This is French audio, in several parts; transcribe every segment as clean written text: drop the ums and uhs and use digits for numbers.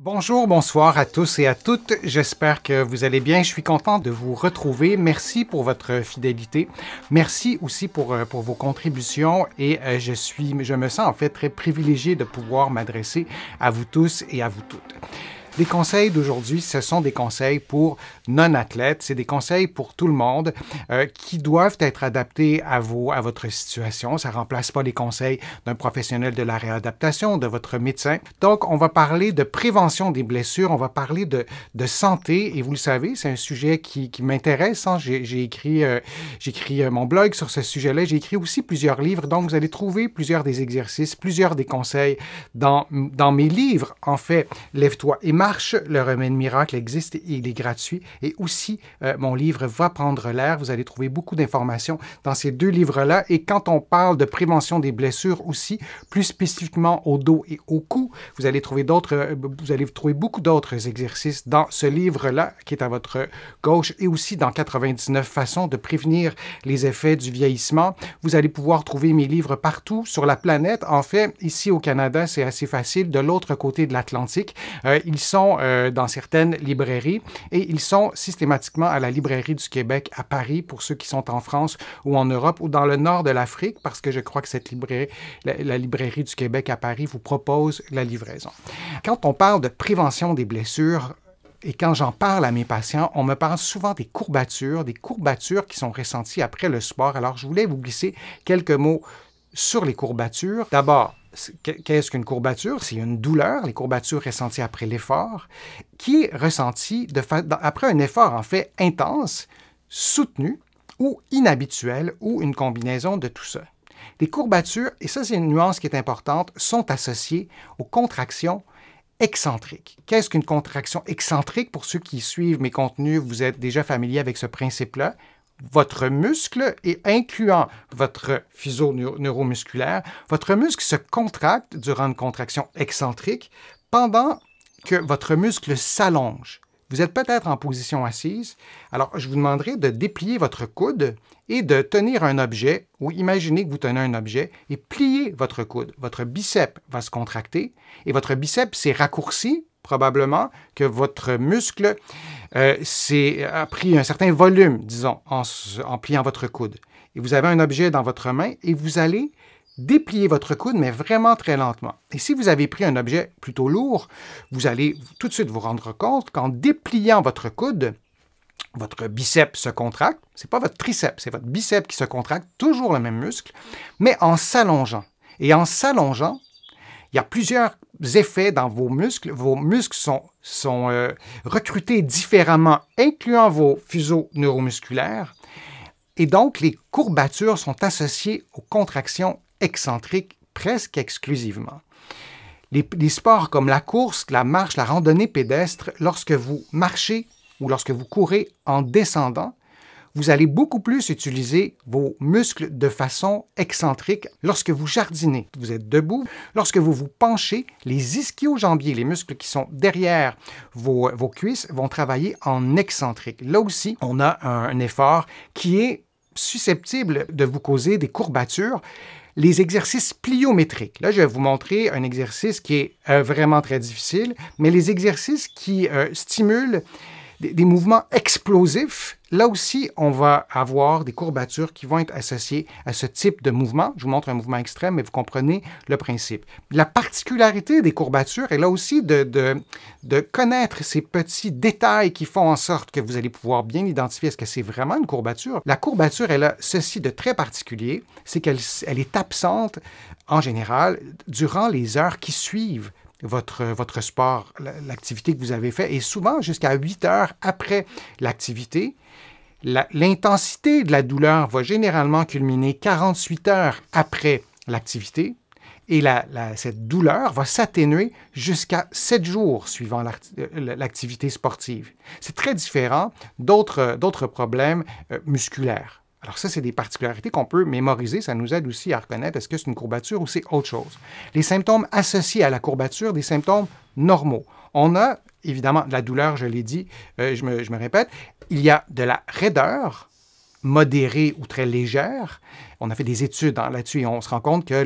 Bonjour, bonsoir à tous et à toutes. J'espère que vous allez bien. Je suis content de vous retrouver. Merci pour votre fidélité. Merci aussi pour vos contributions et je me sens en fait très privilégié de pouvoir m'adresser à vous tous et à vous toutes. Les conseils d'aujourd'hui, ce sont des conseils pour non-athlètes, c'est des conseils pour tout le monde qui doivent être adaptés à votre situation. Ça ne remplace pas les conseils d'un professionnel de la réadaptation, de votre médecin. Donc, on va parler de prévention des blessures, on va parler de santé, et vous le savez, c'est un sujet qui m'intéresse. Hein. J'ai écrit mon blog sur ce sujet-là, j'ai écrit aussi plusieurs livres, donc vous allez trouver plusieurs des exercices, plusieurs des conseils dans mes livres. En fait, Lève-toi et marche, le remède miracle existe et il est gratuit. Et aussi, mon livre Va prendre l'air. Vous allez trouver beaucoup d'informations dans ces deux livres-là. Et quand on parle de prévention des blessures aussi, plus spécifiquement au dos et au cou, vous allez trouver beaucoup d'autres exercices dans ce livre-là qui est à votre gauche et aussi dans 99 façons de prévenir les effets du vieillissement. Vous allez pouvoir trouver mes livres partout sur la planète. En fait, ici au Canada, c'est assez facile. De l'autre côté de l'Atlantique, ils sont dans certaines librairies et ils sont systématiquement à la Librairie du Québec à Paris pour ceux qui sont en France ou en Europe ou dans le nord de l'Afrique parce que je crois que la Librairie du Québec à Paris vous propose la livraison. Quand on parle de prévention des blessures, et quand j'en parle à mes patients, on me parle souvent des courbatures qui sont ressenties après le sport. Alors, je voulais vous glisser quelques mots sur les courbatures. D'abord, qu'est-ce qu'une courbature? C'est une douleur, les courbatures ressenties après l'effort, qui est ressentie après un effort en fait intense, soutenu ou inhabituel ou une combinaison de tout ça. Les courbatures, et ça c'est une nuance qui est importante, sont associées aux contractions excentrique. Qu'est-ce qu'une contraction excentrique? Pour ceux qui suivent mes contenus, vous êtes déjà familier avec ce principe-là. Votre muscle, et incluant votre fuseau neuromusculaire, votre muscle se contracte durant une contraction excentrique pendant que votre muscle s'allonge. Vous êtes peut-être en position assise, alors je vous demanderai de déplier votre coude et de tenir un objet, ou imaginez que vous tenez un objet et pliez votre coude. Votre biceps va se contracter et votre biceps s'est raccourci, probablement que votre muscle a pris un certain volume, disons, en pliant votre coude. Et vous avez un objet dans votre main et vous allez déplier votre coude, mais vraiment très lentement. Et si vous avez pris un objet plutôt lourd, vous allez tout de suite vous rendre compte qu'en dépliant votre coude, votre biceps se contracte. Ce n'est pas votre triceps, c'est votre biceps qui se contracte, toujours le même muscle, mais en s'allongeant. Et en s'allongeant, il y a plusieurs effets dans vos muscles. Vos muscles sont recrutés différemment, incluant vos fuseaux neuromusculaires. Et donc, les courbatures sont associées aux contractions excentriques presque exclusivement. Les sports comme la course, la marche, la randonnée pédestre, lorsque vous marchez ou lorsque vous courez en descendant, vous allez beaucoup plus utiliser vos muscles de façon excentrique. Lorsque vous jardinez, vous êtes debout. Lorsque vous vous penchez, les ischio-jambiers, les muscles qui sont derrière vos cuisses, vont travailler en excentrique. Là aussi, on a un effort qui est susceptible de vous causer des courbatures. Les exercices pliométriques. Là, je vais vous montrer un exercice qui est vraiment très difficile, mais les exercices qui stimulent des mouvements explosifs, là aussi, on va avoir des courbatures qui vont être associées à ce type de mouvement. Je vous montre un mouvement extrême, mais vous comprenez le principe. La particularité des courbatures est là aussi de connaître ces petits détails qui font en sorte que vous allez pouvoir bien identifier est-ce que c'est vraiment une courbature. La courbature, elle a ceci de très particulier, c'est qu'elle est absente, en général, durant les heures qui suivent votre sport, l'activité que vous avez faite, et souvent jusqu'à 8 heures après l'activité. L'intensité de la douleur va généralement culminer 48 heures après l'activité et cette douleur va s'atténuer jusqu'à 7 jours suivant l'activité sportive. C'est très différent d'autres problèmes musculaires. Alors ça, c'est des particularités qu'on peut mémoriser. Ça nous aide aussi à reconnaître est-ce que c'est une courbature ou c'est autre chose. Les symptômes associés à la courbature, des symptômes normaux. On a évidemment de la douleur, je l'ai dit, je me répète. Il y a de la raideur modérée ou très légère. On a fait des études là-dessus et on se rend compte que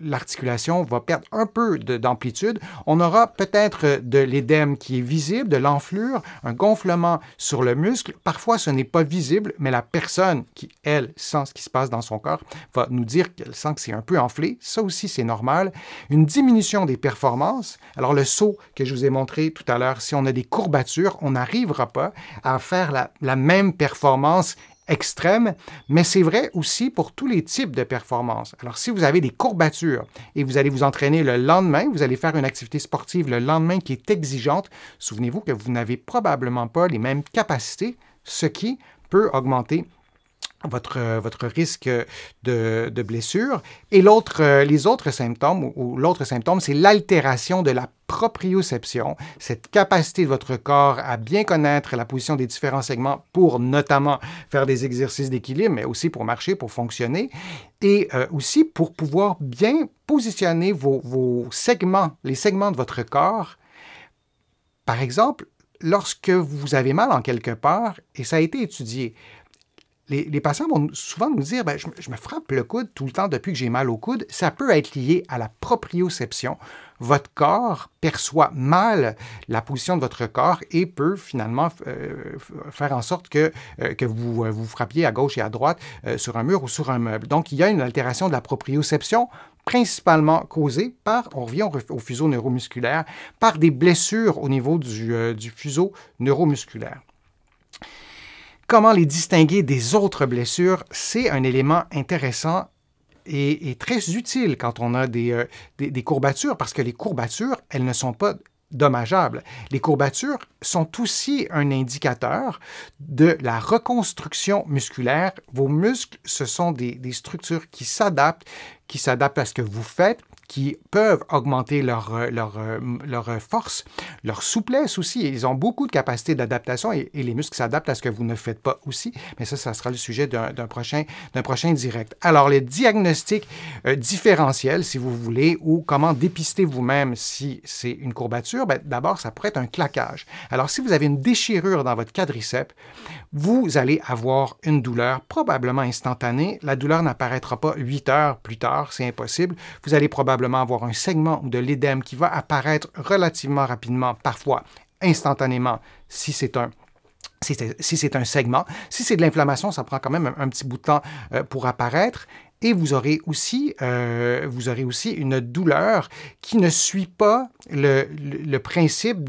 l'articulation va perdre un peu d'amplitude. On aura peut-être de l'édème qui est visible, de l'enflure, un gonflement sur le muscle. Parfois, ce n'est pas visible, mais la personne qui, elle, sent ce qui se passe dans son corps va nous dire qu'elle sent que c'est un peu enflé. Ça aussi, c'est normal. Une diminution des performances. Alors, le saut que je vous ai montré tout à l'heure, si on a des courbatures, on n'arrivera pas à faire la même performance extrême, mais c'est vrai aussi pour tous les types de performances. Alors, si vous avez des courbatures et vous allez vous entraîner le lendemain, vous allez faire une activité sportive le lendemain qui est exigeante, souvenez-vous que vous n'avez probablement pas les mêmes capacités, ce qui peut augmenter votre risque de blessure. Et les autres symptômes, ou l'autre symptôme, c'est l'altération de la proprioception, cette capacité de votre corps à bien connaître la position des différents segments pour notamment faire des exercices d'équilibre, mais aussi pour marcher, pour fonctionner, et aussi pour pouvoir bien positionner vos segments, les segments de votre corps. Par exemple, lorsque vous avez mal en quelque part, et ça a été étudié, les patients vont souvent nous dire « je me frappe le coude tout le temps depuis que j'ai mal au coude ». Ça peut être lié à la proprioception. Votre corps perçoit mal la position de votre corps et peut finalement faire en sorte que vous frappiez à gauche et à droite sur un mur ou sur un meuble. Donc, il y a une altération de la proprioception principalement causée par, on revient au fuseau neuromusculaire, par des blessures au niveau du fuseau neuromusculaire. Comment les distinguer des autres blessures? C'est un élément intéressant et très utile quand on a des courbatures, parce que les courbatures, elles ne sont pas dommageables. Les courbatures sont aussi un indicateur de la reconstruction musculaire. Vos muscles, ce sont des structures qui s'adaptent à ce que vous faites, qui peuvent augmenter leur force, leur souplesse aussi. Ils ont beaucoup de capacités d'adaptation et les muscles s'adaptent à ce que vous ne faites pas aussi. Mais ça sera le sujet d'un prochain direct. Alors, le diagnostic différentiel, si vous voulez, ou comment dépister vous-même si c'est une courbature, d'abord, ça pourrait être un claquage. Alors, si vous avez une déchirure dans votre quadriceps, vous allez avoir une douleur probablement instantanée. La douleur n'apparaîtra pas 8 heures plus tard, c'est impossible. Vous allez probablement avoir un segment ou de l'édème qui va apparaître relativement rapidement, parfois instantanément, si c'est un segment. Si c'est de l'inflammation, ça prend quand même un petit bout de temps pour apparaître. Et vous aurez aussi une douleur qui ne suit pas le principe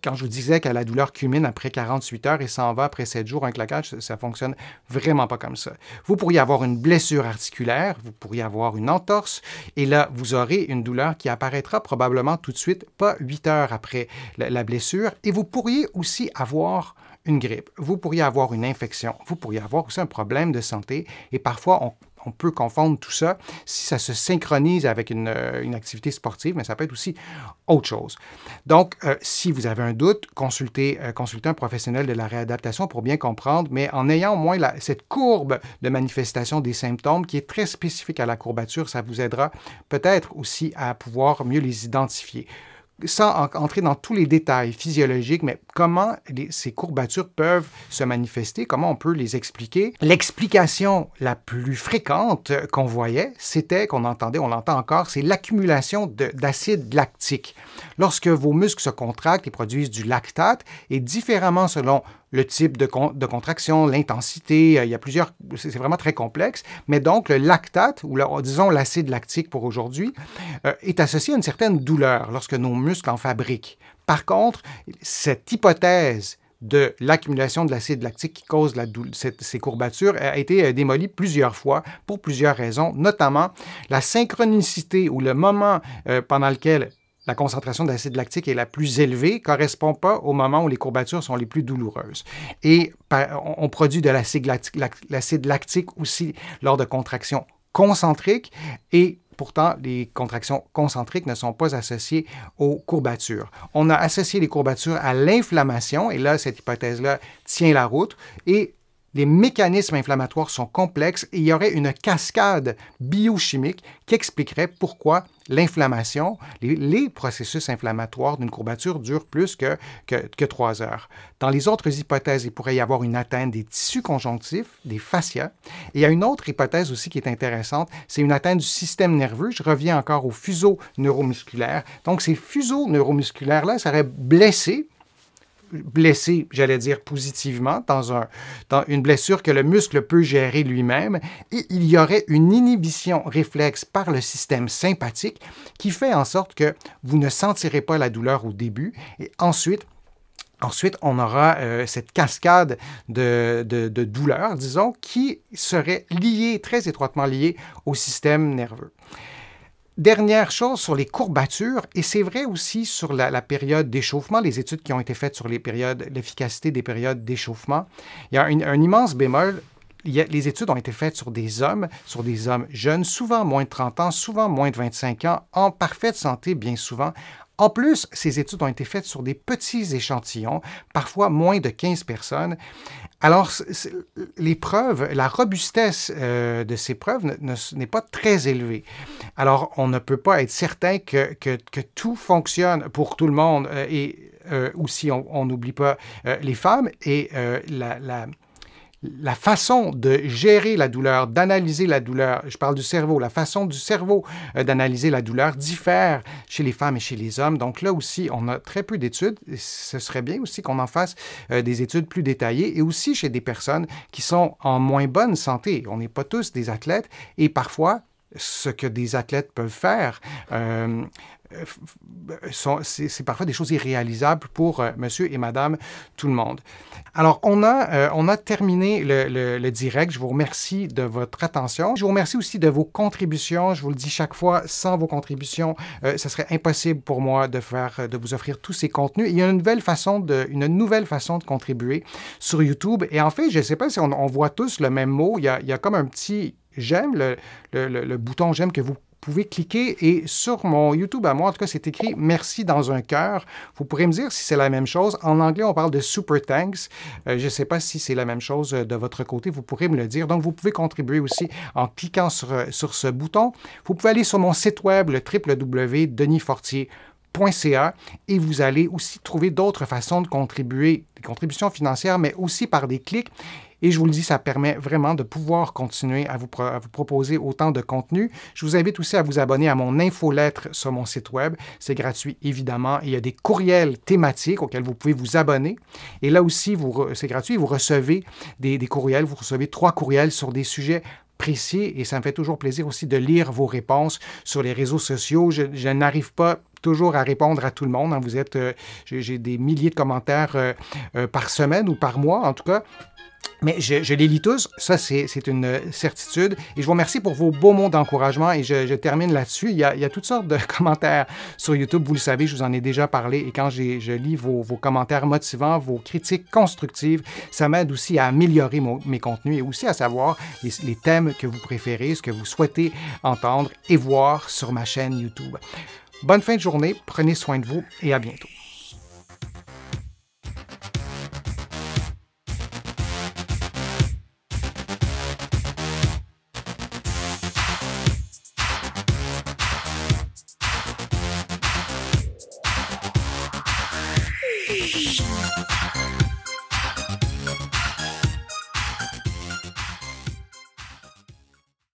quand je vous disais que la douleur culmine après 48 heures et s'en va après 7 jours, un claquage, ça ne fonctionne vraiment pas comme ça. Vous pourriez avoir une blessure articulaire, vous pourriez avoir une entorse, et là, vous aurez une douleur qui apparaîtra probablement tout de suite, pas 8 heures après la blessure, et vous pourriez aussi avoir une grippe, vous pourriez avoir une infection, vous pourriez avoir aussi un problème de santé et parfois on peut confondre tout ça si ça se synchronise avec une activité sportive, mais ça peut être aussi autre chose. Donc, si vous avez un doute, consultez un professionnel de la réadaptation pour bien comprendre, mais en ayant au moins cette courbe de manifestation des symptômes qui est très spécifique à la courbature, ça vous aidera peut-être aussi à pouvoir mieux les identifier. Sans entrer dans tous les détails physiologiques, mais comment ces courbatures peuvent se manifester, comment on peut les expliquer. L'explication la plus fréquente qu'on voyait, on l'entend encore, c'est l'accumulation d'acide lactique. Lorsque vos muscles se contractent et produisent du lactate, et différemment selon le type de contraction, l'intensité, c'est vraiment très complexe, mais donc le lactate, ou disons l'acide lactique pour aujourd'hui, est associé à une certaine douleur lorsque nos muscles en fabriquent. Par contre, cette hypothèse de l'accumulation de l'acide lactique qui cause ces courbatures a été démolie plusieurs fois pour plusieurs raisons, notamment la synchronicité ou le moment pendant lequel la concentration d'acide lactique est la plus élevée, ne correspond pas au moment où les courbatures sont les plus douloureuses. Et on produit de l'acide lactique aussi lors de contractions concentriques et pourtant, les contractions concentriques ne sont pas associées aux courbatures. On a associé les courbatures à l'inflammation, et là, cette hypothèse-là tient la route, et les mécanismes inflammatoires sont complexes et il y aurait une cascade biochimique qui expliquerait pourquoi l'inflammation, les processus inflammatoires d'une courbature durent plus que 3 heures. Dans les autres hypothèses, il pourrait y avoir une atteinte des tissus conjonctifs, des fascias. Et il y a une autre hypothèse aussi qui est intéressante, c'est une atteinte du système nerveux. Je reviens encore aux fuseaux neuromusculaires. Donc, ces fuseaux neuromusculaires-là seraient blessés, j'allais dire positivement, dans une blessure que le muscle peut gérer lui-même, et il y aurait une inhibition réflexe par le système sympathique qui fait en sorte que vous ne sentirez pas la douleur au début, et ensuite, on aura cette cascade de douleurs, disons, qui serait liée, très étroitement liée au système nerveux. Dernière chose sur les courbatures, et c'est vrai aussi sur la période d'échauffement, les études qui ont été faites sur l'efficacité des périodes d'échauffement. Il y a un immense bémol. Les études ont été faites sur des hommes jeunes, souvent moins de 30 ans, souvent moins de 25 ans, en parfaite santé bien souvent. En plus, ces études ont été faites sur des petits échantillons, parfois moins de 15 personnes. Alors, les preuves, la robustesse de ces preuves n'est pas très élevée. Alors, on ne peut pas être certain que tout fonctionne pour tout le monde et aussi, on n'oublie pas les femmes et la façon de gérer la douleur, d'analyser la douleur, je parle du cerveau, la façon du cerveau d'analyser la douleur diffère chez les femmes et chez les hommes. Donc là aussi, on a très peu d'études. Ce serait bien aussi qu'on en fasse des études plus détaillées et aussi chez des personnes qui sont en moins bonne santé. On n'est pas tous des athlètes et parfois, ce que des athlètes peuvent faire, c'est parfois des choses irréalisables pour monsieur et madame tout le monde. Alors, on a terminé le direct. Je vous remercie de votre attention. Je vous remercie aussi de vos contributions. Je vous le dis chaque fois, sans vos contributions, ce serait impossible pour moi de vous offrir tous ces contenus. Il y a une nouvelle façon de contribuer sur YouTube. Et en fait, je ne sais pas si on voit tous le même mot. Il y a comme un petit j'aime, le bouton j'aime que vous pouvez cliquer et sur mon YouTube à moi, en tout cas, c'est écrit « Merci » dans un cœur. Vous pourrez me dire si c'est la même chose. En anglais, on parle de « Super Thanks ». Je ne sais pas si c'est la même chose de votre côté. Vous pourrez me le dire. Donc, vous pouvez contribuer aussi en cliquant sur ce bouton. Vous pouvez aller sur mon site web, le www.denisfortier.ca et vous allez aussi trouver d'autres façons de contribuer, des contributions financières, mais aussi par des clics. Et je vous le dis, ça permet vraiment de pouvoir continuer à vous proposer autant de contenu. Je vous invite aussi à vous abonner à mon infolettre sur mon site web. C'est gratuit, évidemment. Et il y a des courriels thématiques auxquels vous pouvez vous abonner. Et là aussi, c'est gratuit. Vous recevez des courriels. Vous recevez 3 courriels sur des sujets précis. Et ça me fait toujours plaisir aussi de lire vos réponses sur les réseaux sociaux. Je n'arrive pas toujours à répondre à tout le monde. J'ai des milliers de commentaires par semaine ou par mois, en tout cas. Mais je les lis tous, ça c'est une certitude. Et je vous remercie pour vos beaux mots d'encouragement et je termine là-dessus. Il y a toutes sortes de commentaires sur YouTube, vous le savez, je vous en ai déjà parlé. Et quand je lis vos commentaires motivants, vos critiques constructives, ça m'aide aussi à améliorer mes contenus et aussi à savoir les thèmes que vous préférez, ce que vous souhaitez entendre et voir sur ma chaîne YouTube. Bonne fin de journée, prenez soin de vous et à bientôt.